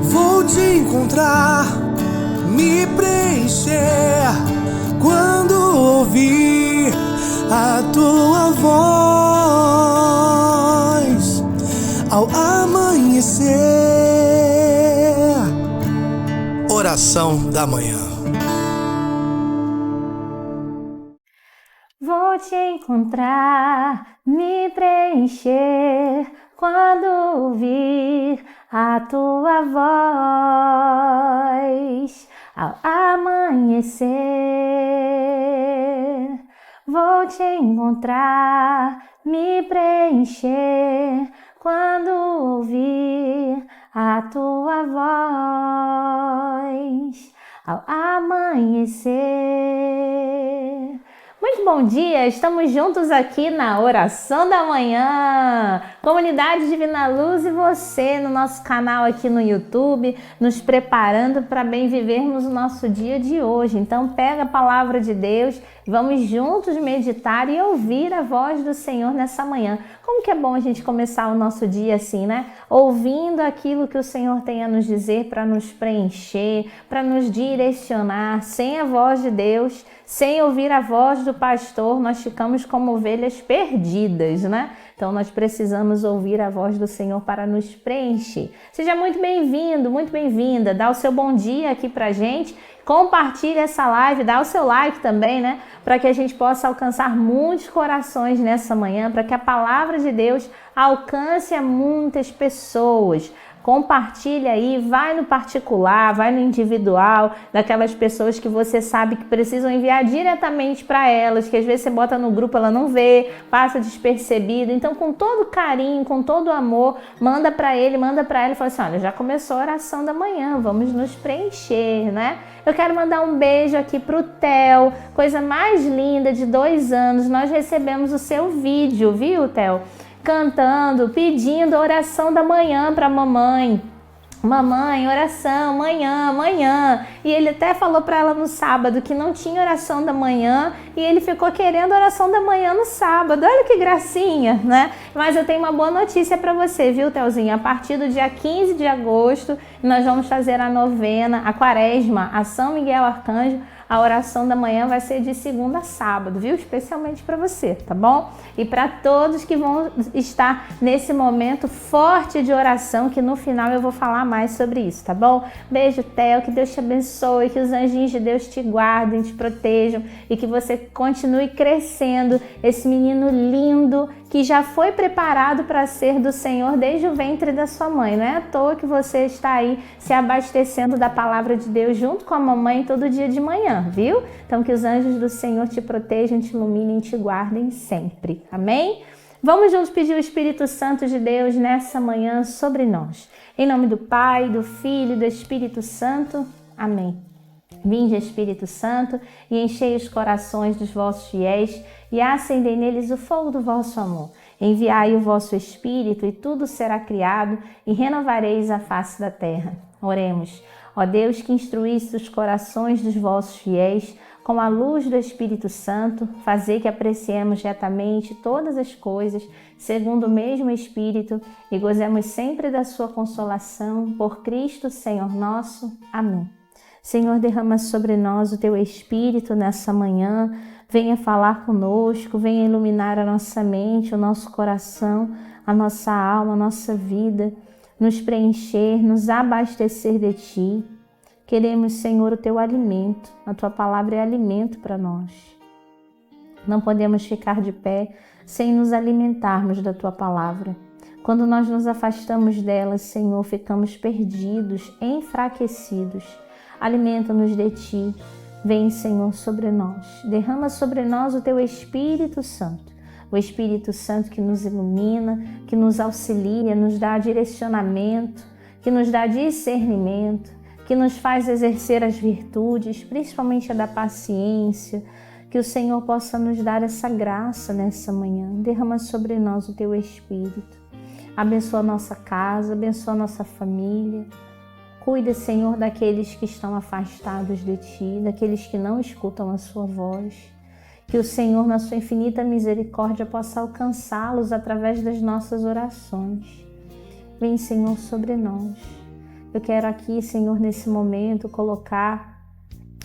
Vou te encontrar, me preencher quando ouvir a tua voz ao amanhecer. Oração da manhã. Vou te encontrar, me preencher quando ouvir a tua voz ao amanhecer. Vou te encontrar, me preencher quando ouvir a tua voz ao amanhecer. Muito bom dia, estamos juntos aqui na Oração da Manhã, Comunidade Divina Luz e você no nosso canal aqui no YouTube, nos preparando para bem vivermos o nosso dia de hoje. Então pega a palavra de Deus e vamos juntos meditar e ouvir a voz do Senhor nessa manhã. Como que é bom a gente começar o nosso dia assim, né? Ouvindo aquilo que o Senhor tem a nos dizer para nos preencher, para nos direcionar. Sem a voz de Deus, sem ouvir a voz do pastor, nós ficamos como ovelhas perdidas, né? Então nós precisamos ouvir a voz do Senhor para nos preencher. Seja muito bem-vindo, muito bem-vinda. Dá o seu bom dia aqui pra gente. Compartilhe essa live, dá o seu like também, né? Para que a gente possa alcançar muitos corações nessa manhã, para que a palavra de Deus alcance a muitas pessoas. Compartilha aí, vai no particular, vai no individual, daquelas pessoas que você sabe que precisam enviar diretamente para elas, que às vezes você bota no grupo, ela não vê, passa despercebido. Então, com todo carinho, com todo amor, manda para ele, manda para ela e fala assim, olha, já começou a oração da manhã, vamos nos preencher, né? Eu quero mandar um beijo aqui pro Theo, coisa mais linda, de 2 anos, nós recebemos o seu vídeo, viu, Theo? Cantando, pedindo a oração da manhã para a mamãe. Mamãe, oração, manhã. E ele até falou para ela no sábado que não tinha oração da manhã e ele ficou querendo oração da manhã no sábado. Olha que gracinha, né? Mas eu tenho uma boa notícia para você, viu, Telzinho? A partir do dia 15 de agosto, nós vamos fazer a novena, a quaresma, a São Miguel Arcanjo. A oração da manhã vai ser de segunda a sábado, viu? Especialmente para você, tá bom? E para todos que vão estar nesse momento forte de oração, que no final eu vou falar mais sobre isso, tá bom? Beijo, Theo, que Deus te abençoe, que os anjinhos de Deus te guardem, te protejam e que você continue crescendo, esse menino lindo que já foi preparado para ser do Senhor desde o ventre da sua mãe. Não é à toa que você está aí se abastecendo da palavra de Deus junto com a mamãe todo dia de manhã, viu? Então que os anjos do Senhor te protejam, te iluminem, te guardem sempre. Amém? Vamos juntos pedir o Espírito Santo de Deus nessa manhã sobre nós. Em nome do Pai, do Filho e do Espírito Santo. Amém. Vinde, Espírito Santo, e enchei os corações dos vossos fiéis e acendei neles o fogo do vosso amor. Enviai o vosso Espírito e tudo será criado e renovareis a face da terra. Oremos. Ó Deus, que instruísse os corações dos vossos fiéis com a luz do Espírito Santo, fazei que apreciemos retamente todas as coisas segundo o mesmo Espírito e gozemos sempre da sua consolação. Por Cristo, Senhor nosso. Amém. Senhor, derrama sobre nós o Teu Espírito nessa manhã, venha falar conosco, venha iluminar a nossa mente, o nosso coração, a nossa alma, a nossa vida, nos preencher, nos abastecer de Ti. Queremos, Senhor, o Teu alimento, a Tua palavra é alimento para nós. Não podemos ficar de pé sem nos alimentarmos da Tua palavra. Quando nós nos afastamos dela, Senhor, ficamos perdidos, enfraquecidos. Alimenta-nos de Ti, vem, Senhor, sobre nós. Derrama sobre nós o Teu Espírito Santo. O Espírito Santo que nos ilumina, que nos auxilia, nos dá direcionamento, que nos dá discernimento, que nos faz exercer as virtudes, principalmente a da paciência. Que o Senhor possa nos dar essa graça nessa manhã. Derrama sobre nós o Teu Espírito. Abençoa a nossa casa, abençoa a nossa família. Cuida, Senhor, daqueles que estão afastados de Ti, daqueles que não escutam a Sua voz. que o Senhor, na sua infinita misericórdia, possa alcançá-los através das nossas orações. Vem, Senhor, sobre nós. Eu quero aqui, Senhor, nesse momento, colocar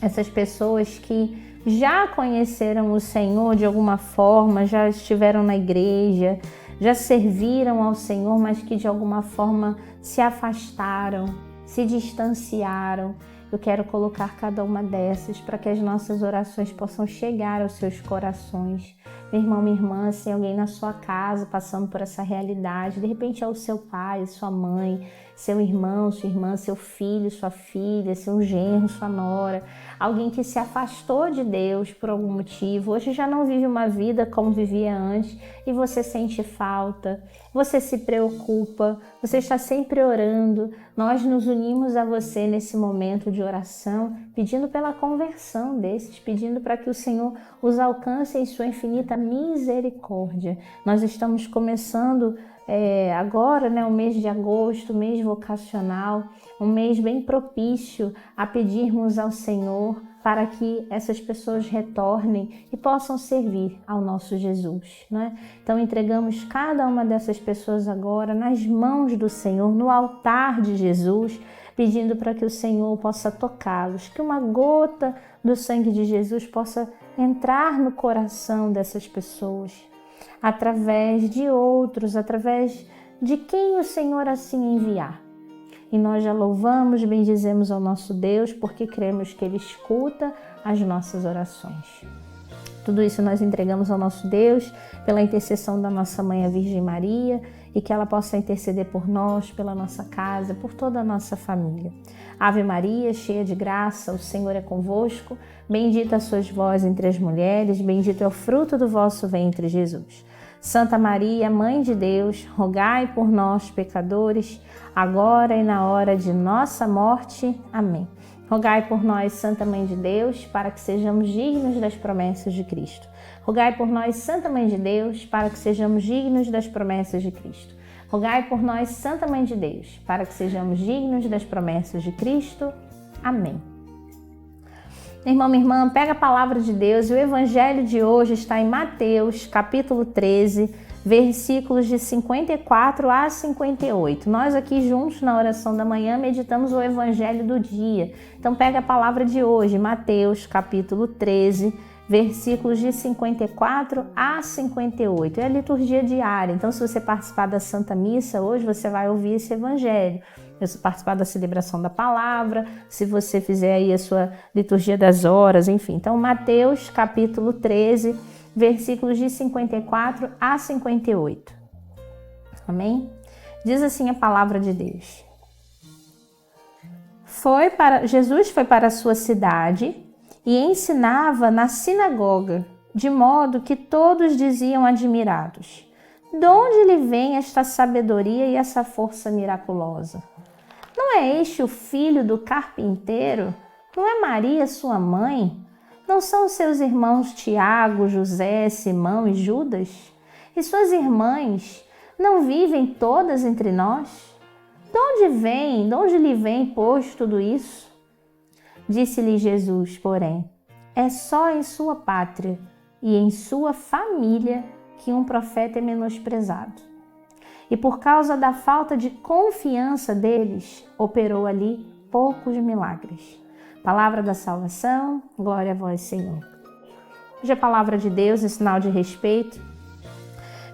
essas pessoas que já conheceram o Senhor de alguma forma, já estiveram na igreja, já serviram ao Senhor, mas que de alguma forma se afastaram, se distanciaram. Eu quero colocar cada uma dessas para que as nossas orações possam chegar aos seus corações. Meu irmão, minha irmã, se alguém na sua casa passando por essa realidade, de repente é o seu pai, sua mãe, seu irmão, sua irmã, seu filho, sua filha, seu genro, sua nora, alguém que se afastou de Deus por algum motivo, hoje já não vive uma vida como vivia antes e você sente falta, você se preocupa, você está sempre orando. Nós nos unimos a você nesse momento de oração, pedindo pela conversão desses, pedindo para que o Senhor os alcance em sua infinita misericórdia. Nós estamos começando agora, o mês de agosto, mês vocacional, um mês bem propício a pedirmos ao Senhor para que essas pessoas retornem e possam servir ao nosso Jesus, né? Então entregamos cada uma dessas pessoas agora nas mãos do Senhor, no altar de Jesus, pedindo para que o Senhor possa tocá-los, que uma gota do sangue de Jesus possa entrar no coração dessas pessoas, através de outros, através de quem o Senhor assim enviar. E nós já louvamos, bendizemos ao nosso Deus, porque cremos que Ele escuta as nossas orações. Tudo isso nós entregamos ao nosso Deus pela intercessão da nossa Mãe, a Virgem Maria, e que ela possa interceder por nós, pela nossa casa, por toda a nossa família. Ave Maria, cheia de graça, o Senhor é convosco. Bendita sois vós entre as mulheres, bendito é o fruto do vosso ventre, Jesus. Santa Maria, Mãe de Deus, rogai por nós, pecadores, agora e na hora de nossa morte. Amém. Rogai por nós, Santa Mãe de Deus, para que sejamos dignos das promessas de Cristo. Rogai por nós, Santa Mãe de Deus, para que sejamos dignos das promessas de Cristo. Rogai por nós, Santa Mãe de Deus, para que sejamos dignos das promessas de Cristo. Amém. Irmão, minha irmã, pega a palavra de Deus e o evangelho de hoje está em Mateus, capítulo 13, versículos de 54 a 58. Nós aqui juntos na oração da manhã meditamos o evangelho do dia. Então pega a palavra de hoje, Mateus, capítulo 13, versículos de 54 a 58. É a liturgia diária, então se você participar da Santa Missa hoje, você vai ouvir esse evangelho. Se participar da celebração da palavra, se você fizer aí a sua liturgia das horas, enfim. Então, Mateus, capítulo 13, versículos de 54 a 58. Amém? Diz assim a palavra de Deus. Jesus foi para a sua cidade e ensinava na sinagoga, de modo que todos diziam admirados: de onde lhe vem esta sabedoria e essa força miraculosa? Não é este o filho do carpinteiro? Não é Maria sua mãe? Não são seus irmãos Tiago, José, Simão e Judas? E suas irmãs não vivem todas entre nós? De onde lhe vem, pois, tudo isso? Disse-lhe Jesus, porém, é só em sua pátria e em sua família que um profeta é menosprezado. E por causa da falta de confiança deles, operou ali poucos milagres. Palavra da salvação, glória a vós, Senhor. Hoje a palavra de Deus em sinal de respeito.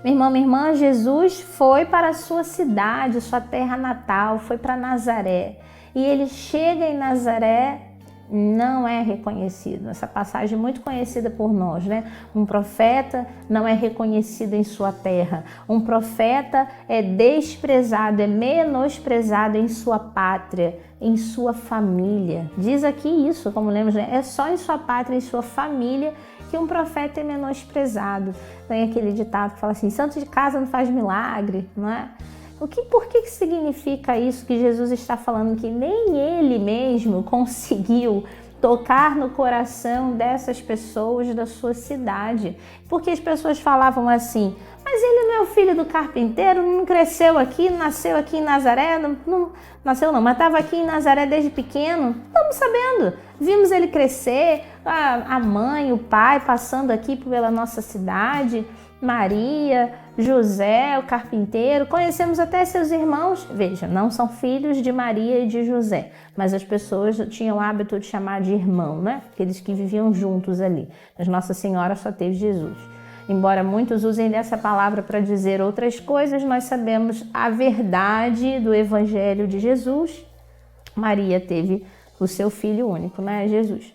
Meu irmão, minha irmã, Jesus foi para a sua cidade, sua terra natal, foi para Nazaré. E ele chega em Nazaré, não é reconhecido. Essa passagem é muito conhecida por nós, né? Um profeta não é reconhecido em sua terra. Um profeta é desprezado, é menosprezado em sua pátria, em sua família. Diz aqui isso, como lemos, né? É só em sua pátria, em sua família, que um profeta é menosprezado. Tem aquele ditado que fala assim: santo de casa não faz milagre, não é? Por que significa isso que Jesus está falando que nem ele mesmo conseguiu tocar no coração dessas pessoas da sua cidade? Porque as pessoas falavam assim: mas ele não é é o filho do carpinteiro, não cresceu aqui, nasceu aqui em Nazaré, não nasceu não, mas estava aqui em Nazaré desde pequeno. Estamos sabendo, vimos ele crescer, a mãe, o pai passando aqui pela nossa cidade, Maria, José, o carpinteiro, conhecemos até seus irmãos. Veja, não são filhos de Maria e de José, mas as pessoas tinham o hábito de chamar de irmão, né? Aqueles que viviam juntos ali. Mas Nossa Senhora só teve Jesus. Embora muitos usem dessa palavra para dizer outras coisas, nós sabemos a verdade do Evangelho de Jesus. Maria teve o seu filho único, né? Jesus.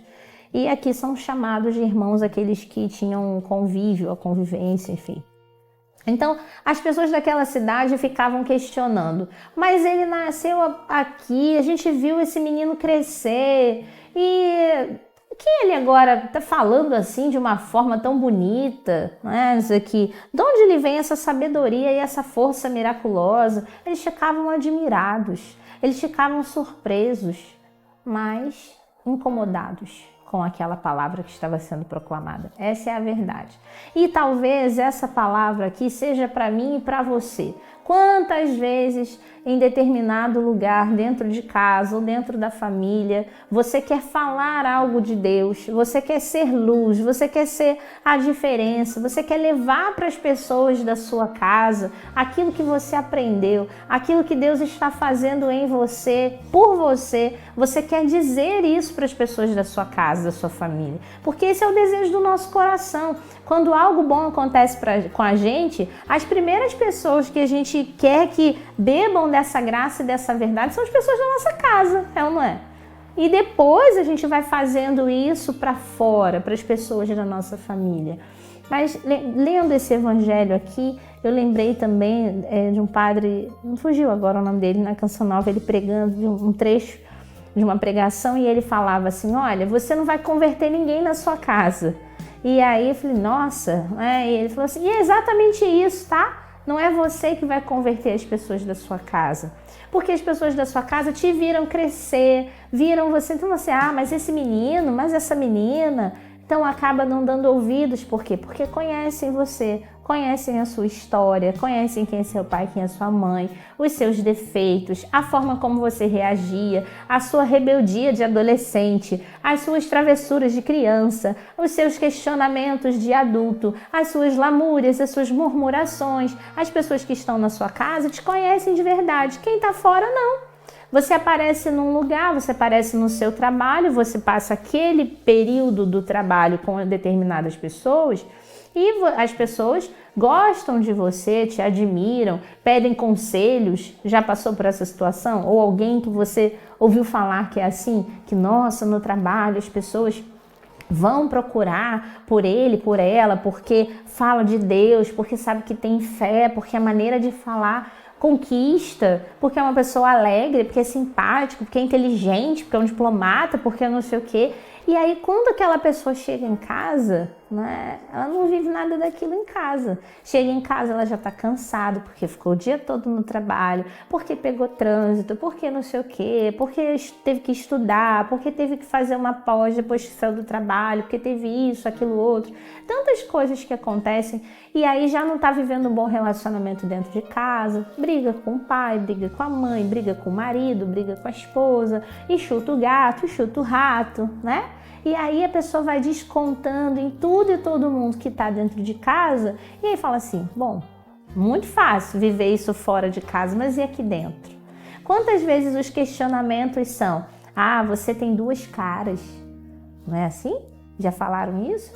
E aqui são chamados de irmãos aqueles que tinham convívio, a convivência, enfim. Então, as pessoas daquela cidade ficavam questionando, mas ele nasceu aqui, a gente viu esse menino crescer, e que ele agora está falando assim de uma forma tão bonita, né? Isso aqui, de onde ele vem essa sabedoria e essa força miraculosa? Eles ficavam admirados, eles ficavam surpresos, mas incomodados com aquela palavra que estava sendo proclamada. Essa é a verdade. E talvez essa palavra aqui seja para mim e para você. Quantas vezes em determinado lugar, dentro de casa ou dentro da família, você quer falar algo de Deus, você quer ser luz, você quer ser a diferença, você quer levar para as pessoas da sua casa aquilo que você aprendeu, aquilo que Deus está fazendo em você, por você. Você quer dizer isso para as pessoas da sua casa, da sua família, porque esse é o desejo do nosso coração. Quando algo bom acontece com a gente, as primeiras pessoas que a gente quer que bebam dessa graça e dessa verdade são as pessoas da nossa casa, é ou não é? E depois a gente vai fazendo isso para fora, para as pessoas da nossa família. Mas lendo esse evangelho aqui, eu lembrei também de um padre, não fugiu agora o nome dele, na Canção Nova, ele pregando um trecho de uma pregação e ele falava assim, olha, você não vai converter ninguém na sua casa. E aí eu falei, nossa, e ele falou assim, e é exatamente isso, tá? Não é você que vai converter as pessoas da sua casa. Porque as pessoas da sua casa te viram crescer, viram você, então você, mas esse menino, mas essa menina, então acaba não dando ouvidos, por quê? Porque conhecem você, conhecem a sua história, conhecem quem é seu pai, quem é sua mãe, os seus defeitos, a forma como você reagia, a sua rebeldia de adolescente, as suas travessuras de criança, os seus questionamentos de adulto, as suas lamúrias, as suas murmurações. As pessoas que estão na sua casa te conhecem de verdade, quem está fora não. Você aparece num lugar, você aparece no seu trabalho, você passa aquele período do trabalho com determinadas pessoas e as pessoas gostam de você, te admiram, pedem conselhos. Já passou por essa situação? Ou alguém que você ouviu falar que é assim? Que, nossa, no trabalho as pessoas vão procurar por ele, por ela, porque fala de Deus, porque sabe que tem fé, porque a maneira de falar conquista, porque é uma pessoa alegre, porque é simpático, porque é inteligente, porque é um diplomata, porque é não sei o quê. E aí, quando aquela pessoa chega em casa, né, ela não vive nada daquilo em casa. Chega em casa, ela já está cansada, porque ficou o dia todo no trabalho, porque pegou trânsito, porque não sei o quê, porque teve que estudar, porque teve que fazer uma pós depois que saiu do trabalho, porque teve isso, aquilo, outro. Tantas coisas que acontecem, e aí já não está vivendo um bom relacionamento dentro de casa, briga com o pai, briga com a mãe, briga com o marido, briga com a esposa, e chuta o gato, e chuta o rato, né? E aí a pessoa vai descontando em tudo e todo mundo que está dentro de casa e aí fala assim, bom, muito fácil viver isso fora de casa, mas e aqui dentro? Quantas vezes os questionamentos são, você tem duas caras, não é assim? Já falaram isso?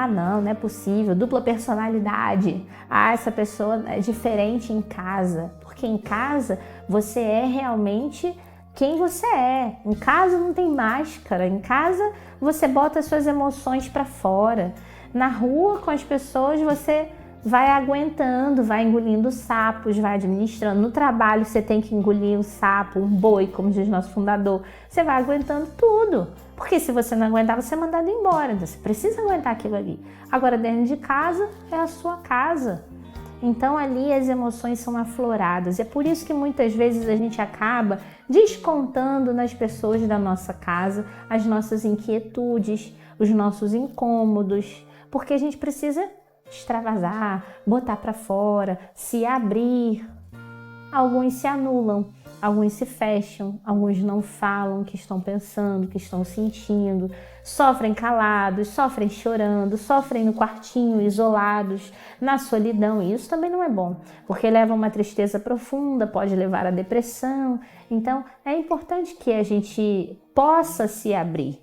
Não é possível, dupla personalidade, essa pessoa é diferente em casa, porque em casa você é realmente quem você é. Em casa não tem máscara, em casa você bota as suas emoções para fora. Na rua com as pessoas você vai aguentando, vai engolindo sapos, vai administrando. No trabalho você tem que engolir um sapo, um boi, como diz nosso fundador. Você vai aguentando tudo, porque se você não aguentar, você é mandado embora. Então, você precisa aguentar aquilo ali. Agora dentro de casa é a sua casa. Então ali as emoções são afloradas. É por isso que muitas vezes a gente acaba descontando nas pessoas da nossa casa as nossas inquietudes, os nossos incômodos, porque a gente precisa extravasar, botar para fora, se abrir. Alguns se anulam, alguns se fecham, alguns não falam o que estão pensando, o que estão sentindo, sofrem calados, sofrem chorando, sofrem no quartinho, isolados, na solidão. E isso também não é bom, porque leva a uma tristeza profunda, pode levar à depressão. Então, é importante que a gente possa se abrir.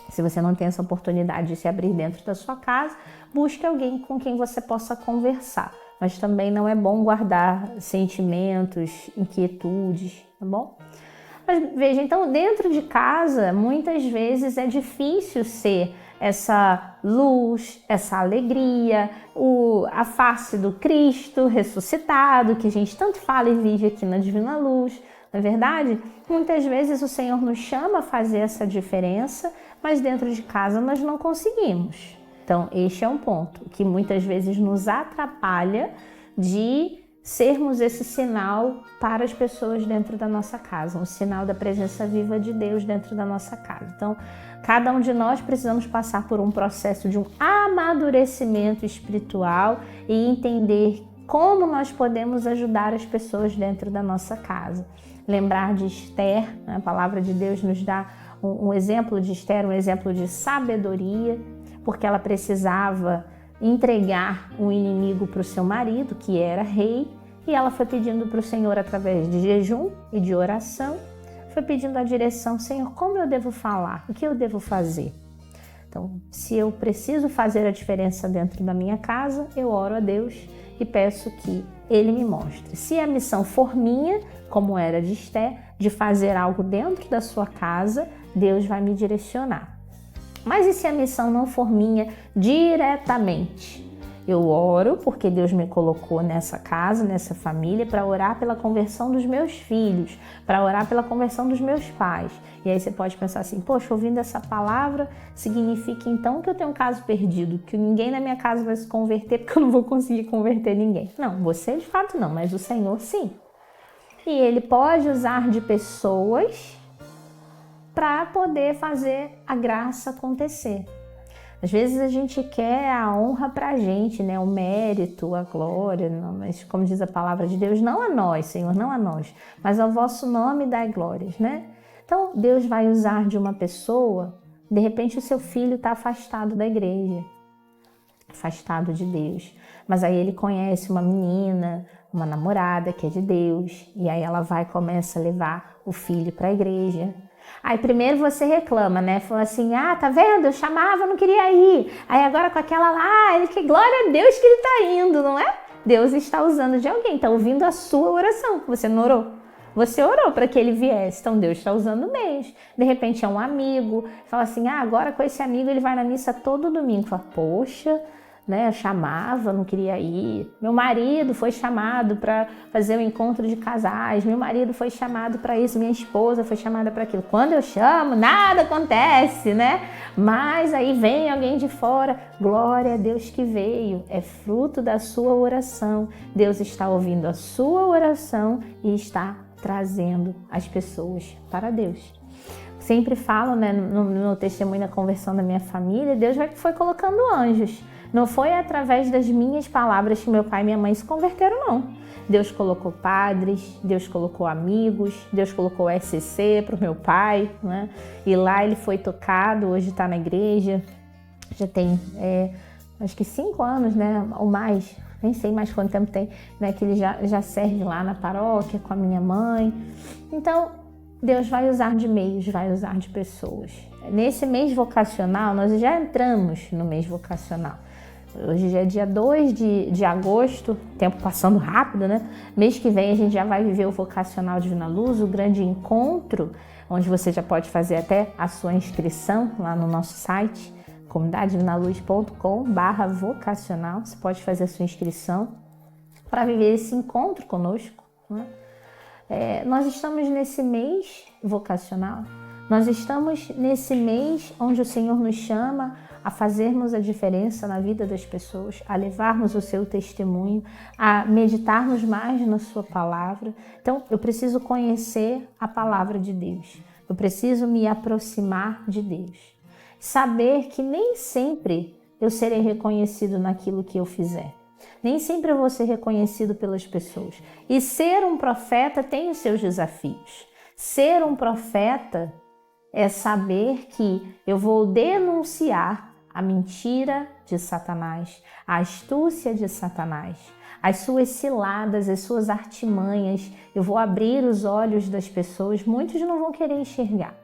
Se você não tem essa oportunidade de se abrir dentro da sua casa, busque alguém com quem você possa conversar. Mas também não é bom guardar sentimentos, inquietudes, tá bom? Mas veja, então dentro de casa, muitas vezes é difícil ser essa luz, essa alegria, a face do Cristo ressuscitado, que a gente tanto fala e vive aqui na Divina Luz. Não é verdade? Muitas vezes o Senhor nos chama a fazer essa diferença, mas dentro de casa nós não conseguimos. Então, este é um ponto que muitas vezes nos atrapalha de sermos esse sinal para as pessoas dentro da nossa casa, um sinal da presença viva de Deus dentro da nossa casa. Então, cada um de nós precisamos passar por um processo de um amadurecimento espiritual e entender como nós podemos ajudar as pessoas dentro da nossa casa. Lembrar de Esther, a palavra de Deus nos dá um exemplo de Esther, um exemplo de sabedoria, porque ela precisava entregar um inimigo para o seu marido, que era rei, e ela foi pedindo para o Senhor, através de jejum e de oração, foi pedindo a direção: Senhor, como eu devo falar? O que eu devo fazer? Então, se eu preciso fazer a diferença dentro da minha casa, eu oro a Deus e peço que Ele me mostre. Se a missão for minha, como era de Esther, de fazer algo dentro da sua casa, Deus vai me direcionar. Mas e se a missão não for minha diretamente? Eu oro porque Deus me colocou nessa casa, nessa família, para orar pela conversão dos meus filhos, para orar pela conversão dos meus pais. E aí você pode pensar assim: poxa, ouvindo essa palavra, significa então que eu tenho um caso perdido, que ninguém na minha casa vai se converter porque eu não vou conseguir converter ninguém. Não, você de fato não, mas o Senhor sim. E Ele pode usar de pessoas para poder fazer a graça acontecer. Às vezes a gente quer a honra para a gente, né? O mérito, a glória, não, mas como diz a palavra de Deus, não a nós, Senhor, não a nós, mas ao vosso nome dai glórias, né? Então Deus vai usar de uma pessoa, de repente o seu filho está afastado da igreja, afastado de Deus, mas aí ele conhece uma menina, uma namorada que é de Deus, e aí ela vai e começa a levar o filho para a igreja. Aí primeiro você reclama, né? Fala assim: ah, tá vendo? Eu chamava, não queria ir. Aí agora com aquela lá, que glória a Deus que ele tá indo, não é? Deus está usando de alguém, tá ouvindo a sua oração. Você não orou? Você orou para que ele viesse, então Deus está usando mesmo. De repente é um amigo, fala assim: ah, agora com esse amigo ele vai na missa todo domingo. Fala: poxa, né? Eu chamava, não queria ir. Meu marido foi chamado para fazer um encontro de casais. Meu marido foi chamado para isso. Minha esposa foi chamada para aquilo. Quando eu chamo, nada acontece, né? Mas aí vem alguém de fora. Glória a Deus que veio. É fruto da sua oração. Deus está ouvindo a sua oração e está trazendo as pessoas para Deus. Sempre falo, né, no meu testemunho da conversão da minha família, Deus foi colocando anjos. Não foi através das minhas palavras que meu pai e minha mãe se converteram, não. Deus colocou padres, Deus colocou amigos, Deus colocou SC para o meu pai, né? E lá ele foi tocado, hoje está na igreja, já tem acho que 5 anos, né, ou mais, nem sei mais quanto tempo tem, né, que ele já serve lá na paróquia com a minha mãe. Então, Deus vai usar de meios, vai usar de pessoas. Nesse mês vocacional, nós já entramos no mês vocacional. Hoje já é dia 2 de agosto, tempo passando rápido, né? Mês que vem a gente já vai viver o Vocacional Divina Luz, o grande encontro, onde você já pode fazer até a sua inscrição lá no nosso site, comunidadedivinaluz.com/vocacional. Você pode fazer a sua inscrição para viver esse encontro conosco, né? Nós estamos nesse mês vocacional, nós estamos nesse mês onde o Senhor nos chama a fazermos a diferença na vida das pessoas, a levarmos o seu testemunho, a meditarmos mais na sua palavra. Então, eu preciso conhecer a palavra de Deus, eu preciso me aproximar de Deus. Saber que nem sempre eu serei reconhecido naquilo que eu fizer. Nem sempre eu vou ser reconhecido pelas pessoas. E ser um profeta tem os seus desafios. Ser um profeta é saber que eu vou denunciar a mentira de Satanás, a astúcia de Satanás, as suas ciladas, as suas artimanhas. Eu vou abrir os olhos das pessoas. Muitos não vão querer enxergar,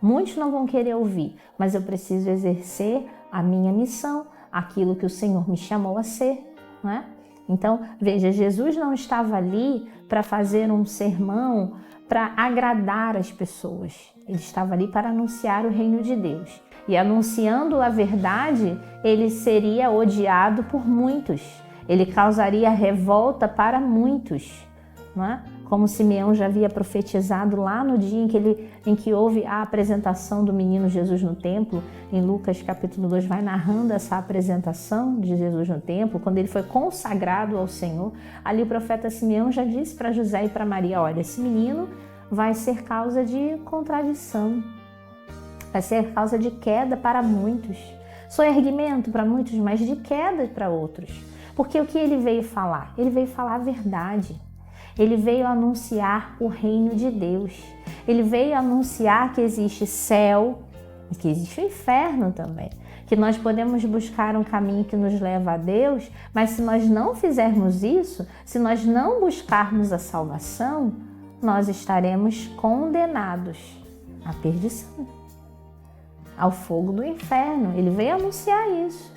muitos não vão querer ouvir, mas eu preciso exercer a minha missão, aquilo que o Senhor me chamou a ser, não é? Então, veja, Jesus não estava ali para fazer um sermão para agradar as pessoas. Ele estava ali para anunciar o reino de Deus. E anunciando a verdade, ele seria odiado por muitos. Ele causaria revolta para muitos, não é? Como Simeão já havia profetizado lá no dia em que houve a apresentação do menino Jesus no templo. Em Lucas capítulo 2 vai narrando essa apresentação de Jesus no templo, quando ele foi consagrado ao Senhor. Ali o profeta Simeão já disse para José e para Maria: olha, esse menino vai ser causa de contradição, vai ser causa de queda para muitos, soerguimento para muitos, mas de queda para outros. Porque o que ele veio falar? Ele veio falar a verdade. Ele veio anunciar o reino de Deus. Ele veio anunciar que existe céu e que existe o inferno também. Que nós podemos buscar um caminho que nos leva a Deus, mas se nós não fizermos isso, se nós não buscarmos a salvação, nós estaremos condenados à perdição, ao fogo do inferno. Ele veio anunciar isso.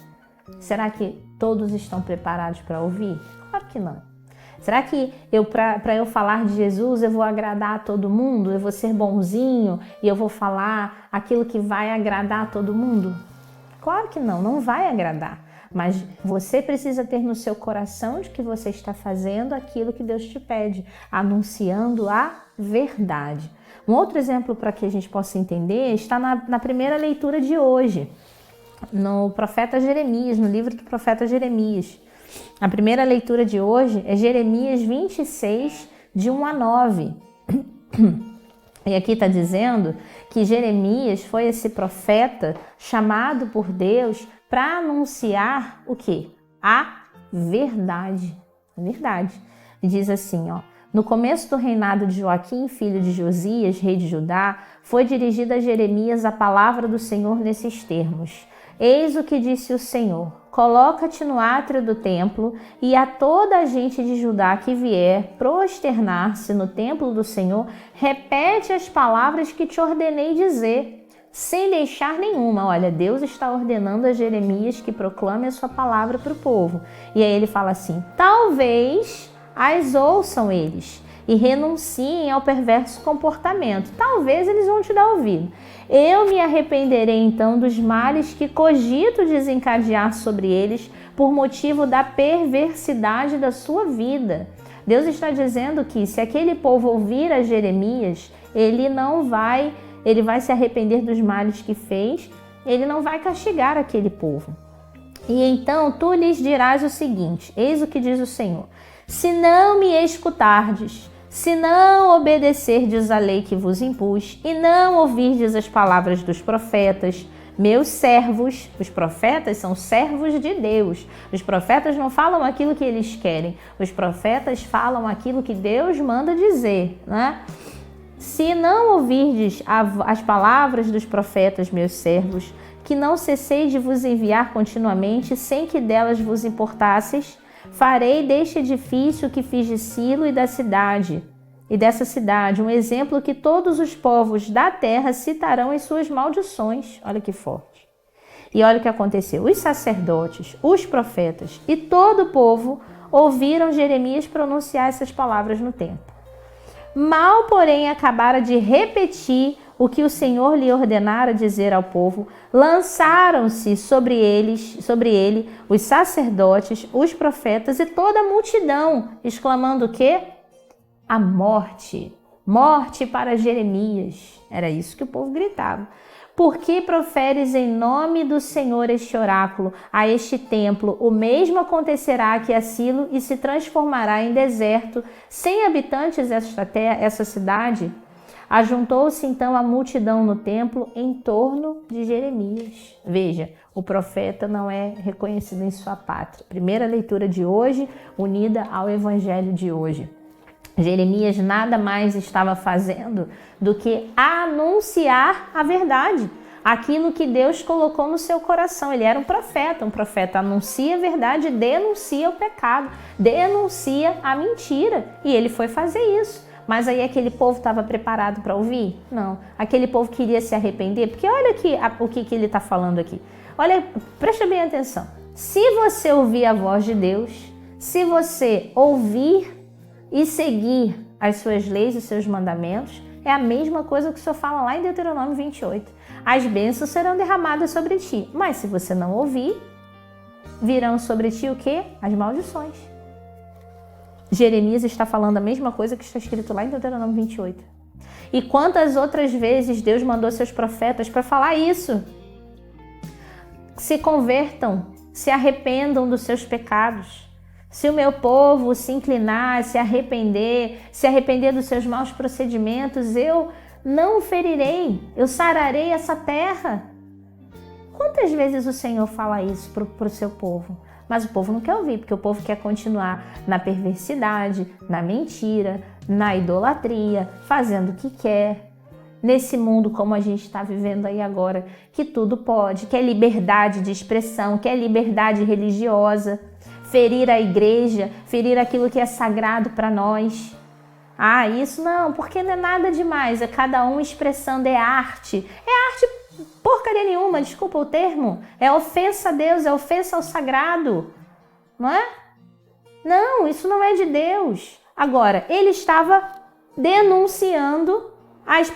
Será que todos estão preparados para ouvir? Claro que não. Será que para eu falar de Jesus, eu vou agradar a todo mundo? Eu vou ser bonzinho e eu vou falar aquilo que vai agradar a todo mundo? Claro que não, não vai agradar. Mas você precisa ter no seu coração de que você está fazendo aquilo que Deus te pede, anunciando a verdade. Um outro exemplo para que a gente possa entender está na primeira leitura de hoje, no profeta Jeremias, no livro do profeta Jeremias. A primeira leitura de hoje é Jeremias 26, de 1 a 9. E aqui está dizendo que Jeremias foi esse profeta chamado por Deus para anunciar o quê? A verdade. A verdade. E diz assim, ó: no começo do reinado de Joaquim, filho de Josias, rei de Judá, foi dirigida a Jeremias a palavra do Senhor nesses termos: eis o que disse o Senhor: coloca-te no átrio do templo, e a toda a gente de Judá que vier prosternar-se no templo do Senhor, repete as palavras que te ordenei dizer, sem deixar nenhuma. Olha, Deus está ordenando a Jeremias que proclame a sua palavra para o povo. E aí ele fala assim: talvez as ouçam eles e renunciem ao perverso comportamento. Talvez eles vão te dar ouvido. Eu me arrependerei então dos males que cogito desencadear sobre eles por motivo da perversidade da sua vida. Deus está dizendo que se aquele povo ouvir a Jeremias, ele vai se arrepender dos males que fez, ele não vai castigar aquele povo. E então tu lhes dirás o seguinte: eis o que diz o Senhor: se não me escutardes, se não obedecerdes à lei que vos impus, e não ouvirdes as palavras dos profetas, meus servos. Os profetas são servos de Deus. Os profetas não falam aquilo que eles querem. Os profetas falam aquilo que Deus manda dizer, né? Se não ouvirdes as palavras dos profetas, meus servos, que não cessei de vos enviar continuamente, sem que delas vos importasseis, farei deste edifício que fiz de Silo e dessa cidade um exemplo que todos os povos da terra citarão em suas maldições. Olha que forte. E olha o que aconteceu. Os sacerdotes, os profetas e todo o povo ouviram Jeremias pronunciar essas palavras no templo. Mal, porém, acabara de repetir o que o Senhor lhe ordenara dizer ao povo, lançaram-se sobre ele os sacerdotes, os profetas e toda a multidão, exclamando o quê? A morte, morte para Jeremias. Era isso que o povo gritava. Por que proferes em nome do Senhor este oráculo a este templo? O mesmo acontecerá aqui a Silo e se transformará em deserto, sem habitantes essa cidade? Ajuntou-se então a multidão no templo em torno de Jeremias. Veja, o profeta não é reconhecido em sua pátria. Primeira leitura de hoje, unida ao evangelho de hoje. Jeremias nada mais estava fazendo do que anunciar a verdade, aquilo que Deus colocou no seu coração. Ele era um profeta anuncia a verdade, denuncia o pecado, denuncia a mentira, e ele foi fazer isso. Mas aí aquele povo estava preparado para ouvir? Não. Aquele povo queria se arrepender, porque olha aqui, o que ele está falando aqui. Olha, presta bem atenção. Se você ouvir a voz de Deus, se você ouvir e seguir as suas leis, os seus mandamentos, é a mesma coisa que o Senhor fala lá em Deuteronômio 28. As bênçãos serão derramadas sobre ti, mas se você não ouvir, virão sobre ti o quê? As maldições. Jeremias está falando a mesma coisa que está escrito lá em Deuteronômio 28. E quantas outras vezes Deus mandou seus profetas para falar isso? Se convertam, se arrependam dos seus pecados. Se o meu povo se inclinar, se arrepender dos seus maus procedimentos, eu não o ferirei, eu sararei essa terra. Quantas vezes o Senhor fala isso para o seu povo? Mas o povo não quer ouvir, porque o povo quer continuar na perversidade, na mentira, na idolatria, fazendo o que quer. Nesse mundo como a gente está vivendo aí agora, que tudo pode, quer liberdade de expressão, quer liberdade religiosa, ferir a igreja, ferir aquilo que é sagrado para nós. Ah, isso não, porque não é nada demais, é cada um expressando, é arte. É arte porcaria nenhuma, desculpa o termo. É ofensa a Deus, é ofensa ao sagrado, não é? Não, isso não é de Deus. Agora, ele estava denunciando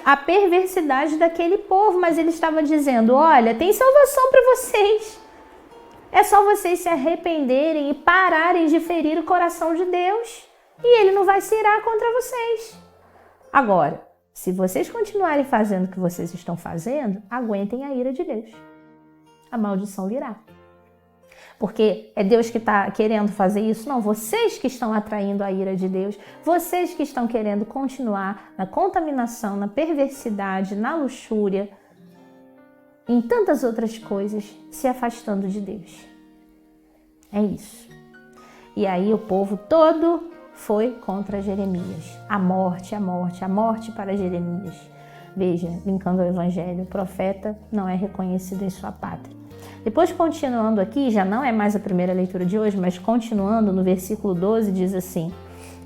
a perversidade daquele povo, mas ele estava dizendo, olha, tem salvação para vocês. É só vocês se arrependerem e pararem de ferir o coração de Deus e ele não vai se irar contra vocês. Agora, se vocês continuarem fazendo o que vocês estão fazendo, aguentem a ira de Deus. A maldição virá. Porque é Deus que está querendo fazer isso? Não, vocês que estão atraindo a ira de Deus, vocês que estão querendo continuar na contaminação, na perversidade, na luxúria, em tantas outras coisas, se afastando de Deus. É isso. E aí o povo todo foi contra Jeremias. A morte para Jeremias. Veja, brincando ao evangelho, o profeta não é reconhecido em sua pátria. Depois, continuando aqui, já não é mais a primeira leitura de hoje, mas continuando no versículo 12, diz assim: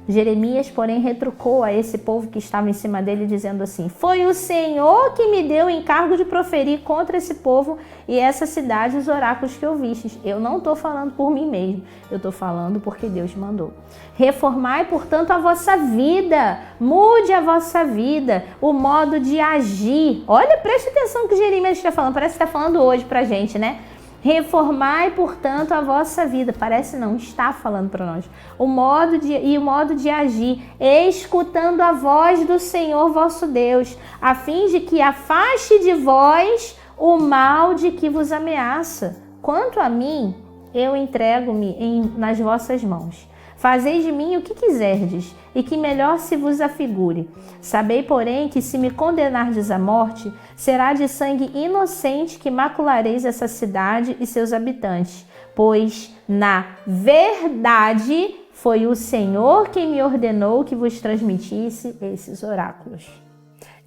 Jeremias, porém, retrucou a esse povo que estava em cima dele, dizendo assim: foi o Senhor que me deu o encargo de proferir contra esse povo e essa cidade os oráculos que ouvistes. Eu não estou falando por mim mesmo, eu estou falando porque Deus mandou. Reformai, portanto, a vossa vida, mude a vossa vida, o modo de agir. Olha, preste atenção no que Jeremias está falando, parece que está falando hoje para a gente, né? Reformai, portanto, a vossa vida. Parece não, está falando para nós. O modo de agir, escutando a voz do Senhor vosso Deus, a fim de que afaste de vós o mal de que vos ameaça. Quanto a mim, eu entrego-me nas vossas mãos. Fazei de mim o que quiserdes, e que melhor se vos afigure. Sabei, porém, que se me condenardes à morte, será de sangue inocente que maculareis essa cidade e seus habitantes, pois, na verdade, foi o Senhor quem me ordenou que vos transmitisse esses oráculos.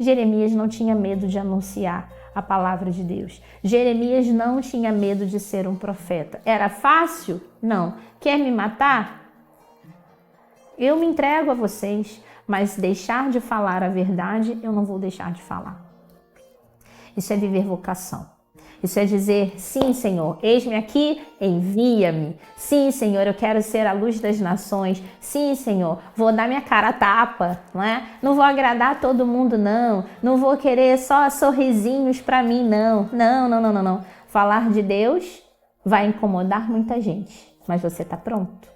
Jeremias não tinha medo de anunciar a palavra de Deus. Jeremias não tinha medo de ser um profeta. Era fácil? Não. Quer me matar? Eu me entrego a vocês, mas deixar de falar a verdade, eu não vou deixar de falar. Isso é viver vocação. Isso é dizer, sim, Senhor, eis-me aqui, envia-me. Sim, Senhor, eu quero ser a luz das nações. Sim, Senhor, vou dar minha cara a tapa, não é? Não vou agradar todo mundo, não. Não vou querer só sorrisinhos para mim, não. Não. Falar de Deus vai incomodar muita gente, mas você está pronto?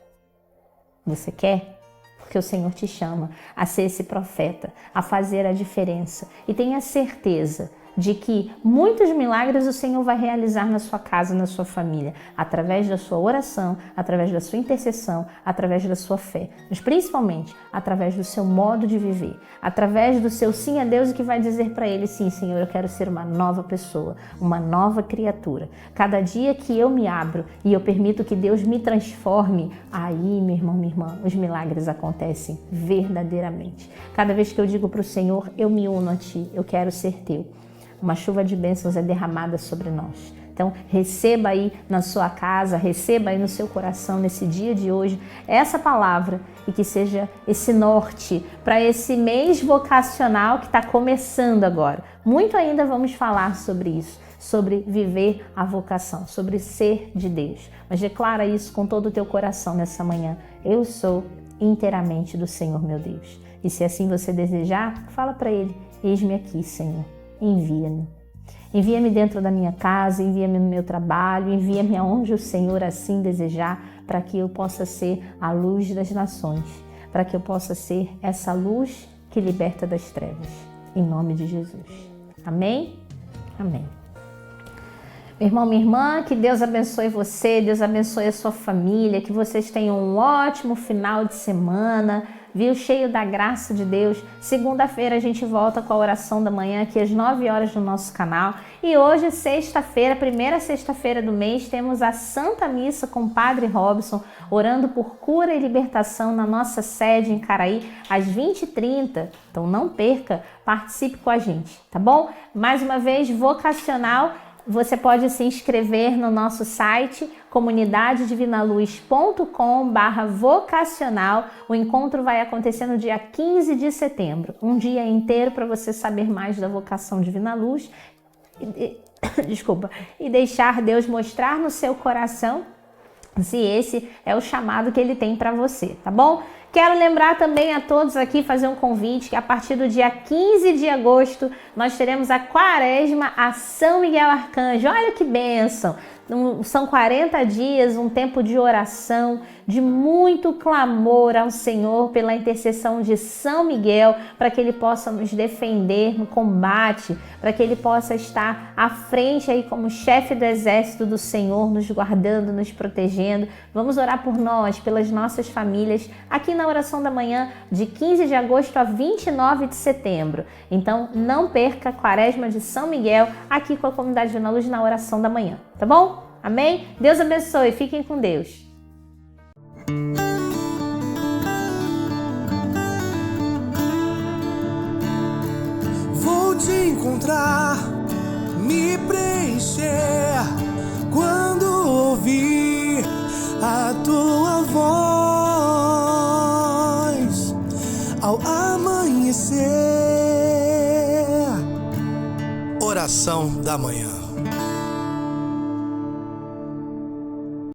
Você quer? Porque o Senhor te chama a ser esse profeta, a fazer a diferença. E tenha certeza, de que muitos milagres o Senhor vai realizar na sua casa, na sua família, através da sua oração, através da sua intercessão, através da sua fé, mas principalmente através do seu modo de viver, através do seu sim a Deus, que vai dizer para Ele: sim, Senhor, eu quero ser uma nova pessoa, uma nova criatura. Cada dia que eu me abro e eu permito que Deus me transforme, aí, meu irmão, minha irmã, os milagres acontecem verdadeiramente. Cada vez que eu digo para o Senhor: eu me uno a Ti, eu quero ser Teu, uma chuva de bênçãos é derramada sobre nós. Então, receba aí na sua casa, receba aí no seu coração, nesse dia de hoje, essa palavra, e que seja esse norte para esse mês vocacional que está começando agora. Muito ainda vamos falar sobre isso, sobre viver a vocação, sobre ser de Deus. Mas declara isso com todo o teu coração nessa manhã: eu sou inteiramente do Senhor, meu Deus. E se assim você desejar, fala para Ele: eis-me aqui, Senhor. Envia-me. Envia-me dentro da minha casa, envia-me no meu trabalho, envia-me aonde o Senhor assim desejar, para que eu possa ser a luz das nações, para que eu possa ser essa luz que liberta das trevas. Em nome de Jesus. Amém? Amém. Meu irmão, minha irmã, que Deus abençoe você, Deus abençoe a sua família, que vocês tenham um ótimo final de semana, viu? Cheio da graça de Deus. Segunda-feira a gente volta com a oração da manhã aqui às 9 horas no nosso canal. E hoje, sexta-feira, primeira sexta-feira do mês, temos a Santa Missa com o Padre Robson, orando por cura e libertação na nossa sede em Caraí, às 20h30. Então não perca, participe com a gente, tá bom? Mais uma vez, vocacional. Você pode se inscrever no nosso site comunidadedivinaluz.com/vocacional. O encontro vai acontecer no dia 15 de setembro, um dia inteiro para você saber mais da vocação Divina Luz e deixar Deus mostrar no seu coração se esse é o chamado que Ele tem para você, tá bom? Quero lembrar também a todos aqui, fazer um convite, que a partir do dia 15 de agosto nós teremos a Quaresma a São Miguel Arcanjo. Olha que bênção! São 40 dias, um tempo de oração, de muito clamor ao Senhor pela intercessão de São Miguel, para que Ele possa nos defender no combate, para que Ele possa estar à frente aí como chefe do exército do Senhor, nos guardando, nos protegendo. Vamos orar por nós, pelas nossas famílias, aqui na oração da manhã, de 15 de agosto a 29 de setembro. Então, não perca a Quaresma de São Miguel aqui com a Comunidade Divina Luz na oração da manhã, tá bom? Amém? Deus abençoe, fiquem com Deus. Vou te encontrar, me preencher, quando ouvir a tua voz, ao amanhecer. Oração da manhã.